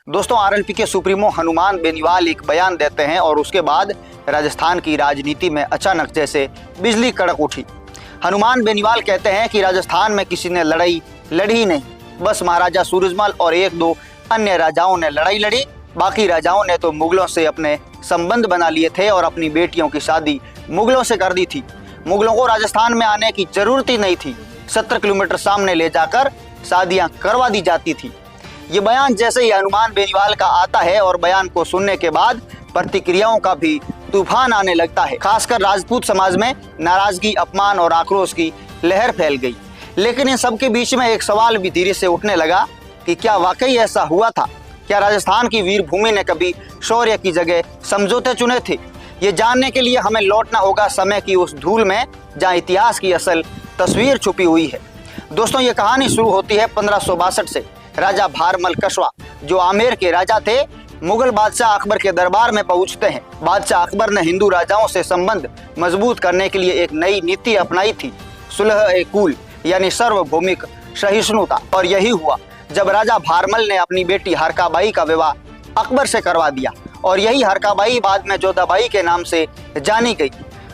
दोस्तों, आरएलपी के सुप्रीमो हनुमान बेनीवाल एक बयान देते हैं और उसके बाद राजस्थान की राजनीति में अचानक जैसे बिजली कड़क उठी। हनुमान बेनीवाल कहते हैं कि राजस्थान में किसी ने लड़ाई लड़ी नहीं, बस महाराजा सूरजमल और एक दो अन्य राजाओं ने लड़ाई लड़ी। बाकी राजाओं ने तो मुगलों से अपने संबंध बना लिए थे और अपनी बेटियों की शादी मुगलों से कर दी थी। मुगलों को राजस्थान में आने की जरूरत ही नहीं थी, 70 किलोमीटर सामने ले जाकर शादियां करवा दी जाती थी। ये बयान जैसे ही हनुमान बेनीवाल का आता है और बयान को सुनने के बाद प्रतिक्रियाओं का भी तूफान आने लगता है। खासकर राजपूत समाज में नाराजगी, अपमान और आक्रोश की लहर फैल गई। लेकिन इन सब के बीच में एक सवाल भी धीरे से उठने लगा कि क्या वाकई ऐसा हुआ था? क्या राजस्थान की वीर भूमि ने कभी शौर्य की जगह समझौते चुने थे? ये जानने के लिए हमें लौटना होगा समय की उस धूल में जहाँ इतिहास की असल तस्वीर छुपी हुई है। दोस्तों, ये कहानी शुरू होती है 1562 से। राजा भारमल कशवा, जो आमेर के राजा थे, मुगल बादशाह अकबर के दरबार में पहुंचते हैं। बादशाह अकबर ने हिंदू राजाओं से संबंध मजबूत करने के लिए एक नई नीति अपनाई थी, सुलह-ए-कुल यानी सार्वभौमिक सहिष्णुता। और यही हुआ जब राजा भारमल ने अपनी बेटी हरकाबाई का विवाह अकबर से करवा दिया और यही हरकाबाई बाद में जोधाबाई के नाम से जानी गई।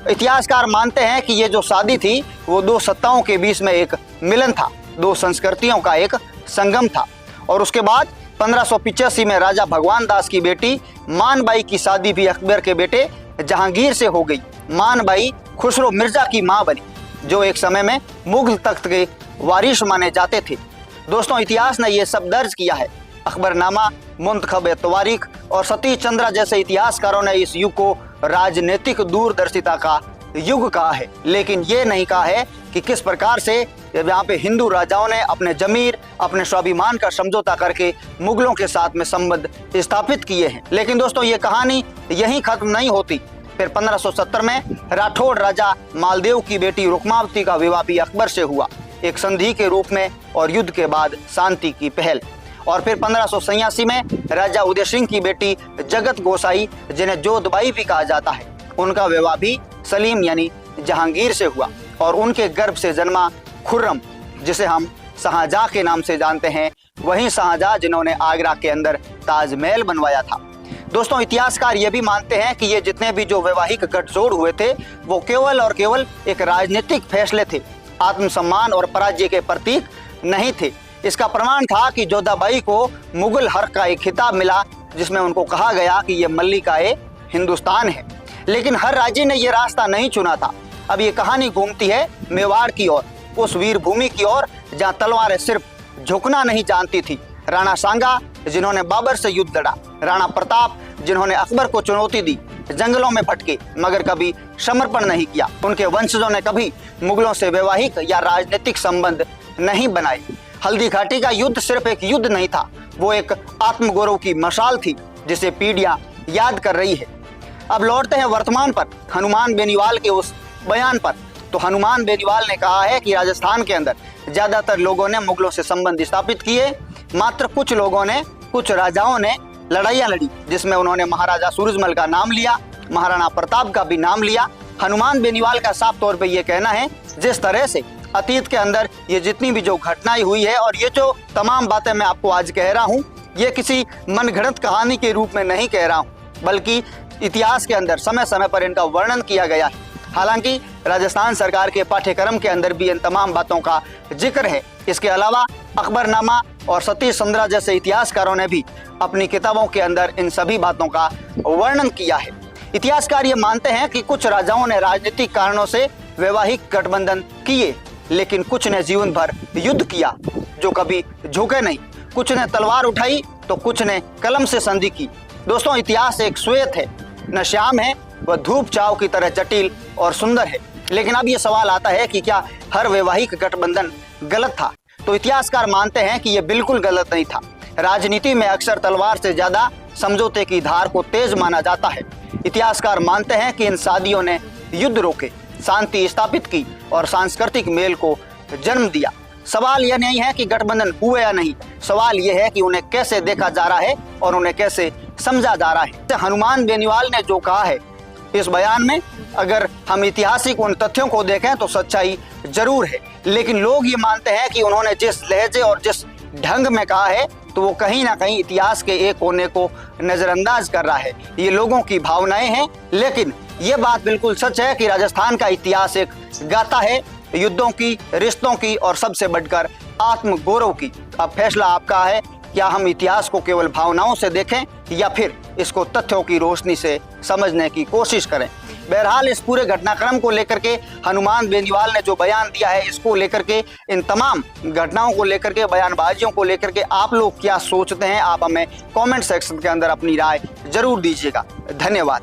इतिहासकार मानते हैं कि ये जो शादी थी वो दो सत्ताओं के बीच में एक मिलन था, दो संस्कृतियों का एक संगम था। और उसके बाद 1585 में राजा भगवान दास की बेटी मानबाई की शादी भी अकबर के बेटे जहांगीर से हो गई। मानबाई खुसरो मिर्जा की मां बनी, जो एक समय में मुगल तख्त के वारिस माने जाते थे। दोस्तों, इतिहास ने यह सब दर्ज किया है। अकबरनामा, मुंतखब-ए-तवारीख और सतीश चंद्रा जैसे इतिहासकारों ने इस युग को राजनीतिक दूरदर्शिता का युग कहा है, लेकिन ये नहीं कहा है कि किस प्रकार से यहाँ पे हिंदू राजाओं ने अपने जमीर, अपने स्वाभिमान का समझौता करके मुगलों के साथ में संबंध स्थापित किए हैं। लेकिन दोस्तों, ये कहानी यहीं खत्म नहीं होती। फिर 1570 में राठौड़ राजा मालदेव की बेटी रुक्मावती का विवाह भी अकबर से हुआ, एक संधि के रूप में और युद्ध के बाद शांति की पहल। और फिर 1587 में राजा उदय सिंह की बेटी जगत गोसाई, जिन्हें जोधबाई भी कहा जाता है, उनका विवाह भी सलीम यानी जहांगीर से हुआ और उनके गर्भ से जन्मा खुर्रम, जिसे हम शाहजहां के नाम से जानते हैं, वही शाहजहां जिन्होंने आगरा के अंदर ताजमहल बनवाया था। दोस्तों, इतिहासकार ये भी मानते हैं कि ये जितने भी जो वैवाहिक गठजोड़ हुए थे वो केवल और केवल एक राजनीतिक फैसले थे, आत्मसम्मान और पराजय के प्रतीक नहीं थे। इसका प्रमाण था कि जोधाबाई को मुगल हर्क का एक खिताब मिला, जिसमें उनको कहा गया कि ये मल्लिका-ए हिंदुस्तान है। लेकिन हर राज्य ने ये रास्ता नहीं चुना था। अब ये कहानी घूमती है मेवाड़ की ओर, उस वीर भूमि की ओर जहाँ तलवारें सिर्फ झुकना नहीं जानती थी। राणा सांगा, जिन्होंने बाबर से युद्ध लड़ा, राणा प्रताप, जिन्होंने अकबर को चुनौती दी, जंगलों में भटके मगर कभी समर्पण नहीं किया। उनके वंशजों ने कभी मुगलों से वैवाहिक या राजनीतिक संबंध नहीं बनाए। हल्दी घाटी का युद्ध सिर्फ एक युद्ध नहीं था, वो एक आत्मगौरव की मशाल थी जिसे पीढ़ियां याद कर रही है। अब लौटते हैं वर्तमान पर, हनुमान बेनीवाल के उस बयान पर। तो हनुमान बेनीवाल ने कहा है कि राजस्थान के अंदर ज्यादातर लोगों ने मुगलों से संबंध स्थापित किए, मात्र कुछ लोगों ने, कुछ राजाओं ने लड़ाइयां लड़ी, जिसमें उन्होंने महाराजा सूरजमल का नाम लिया, महाराणा प्रताप का भी नाम लिया। हनुमान बेनीवाल का साफ तौर पे ये कहना है, जिस तरह से अतीत के अंदर ये जितनी भी जो घटनाएं हुई है और ये जो तमाम बातें मैं आपको आज कह रहा हूँ, ये किसी मनगढ़ंत कहानी के रूप में नहीं कह रहा हूँ, बल्कि इतिहास के अंदर समय समय पर इनका वर्णन किया गया है। हालांकि राजस्थान सरकार के पाठ्यक्रम के अंदर भी इन तमाम बातों का जिक्र है। इसके अलावा अकबरनामा और सतीश चंद्रा जैसे इतिहासकारों ने भी अपनी किताबों के अंदर इन सभी बातों का वर्णन किया है। इतिहासकार ये मानते हैं कि कुछ राजाओं ने राजनीतिक कारणों से वैवाहिक गठबंधन किए, लेकिन कुछ ने जीवन भर युद्ध किया जो कभी झुके नहीं। कुछ ने तलवार उठाई तो कुछ ने कलम से संधि की। दोस्तों, इतिहास एक श्वेत है, न श्याम है, वह धूप चाव की तरह जटिल और सुंदर है। लेकिन अब ये सवाल आता है कि क्या हर वैवाहिक गठबंधन गलत था? तो इतिहासकार मानते हैं कि यह बिल्कुल गलत नहीं था। राजनीति में अक्सर तलवार से ज्यादा समझौते की धार को तेज माना जाता है। इतिहासकार मानते हैं कि इन शादियों ने युद्ध रोके, शांति स्थापित की और सांस्कृतिक मेल को जन्म दिया। सवाल यह नहीं है कि गठबंधन हुए या नहीं, सवाल यह है कि उन्हें कैसे देखा जा रहा है और उन्हें कैसे समझा जा रहा है। हनुमान बेनीवाल ने जो कहा है इस बयान में, अगर हम ऐतिहासिक उन तथ्यों को देखें तो सच्चाई जरूर है, लेकिन लोग ये मानते हैं कि उन्होंने जिस लहजे और जिस ढंग में कहा है तो वो कहीं ना कहीं इतिहास के एक कोने को नज़रअंदाज कर रहा है। ये लोगों की भावनाएं हैं, लेकिन ये बात बिल्कुल सच है कि राजस्थान का इतिहास एक गाथा है, युद्धों की, रिश्तों की और सबसे बढ़कर आत्मगौरव की। अब फैसला आपका है, क्या हम इतिहास को केवल भावनाओं से देखें या फिर इसको तथ्यों की रोशनी से समझने की कोशिश करें। बहरहाल इस पूरे घटनाक्रम को लेकर के हनुमान बेनीवाल ने जो बयान दिया है, इसको लेकर के, इन तमाम घटनाओं को लेकर के, बयानबाजियों को लेकर के आप लोग क्या सोचते हैं, आप हमें कमेंट सेक्शन के अंदर अपनी राय जरूर दीजिएगा। धन्यवाद।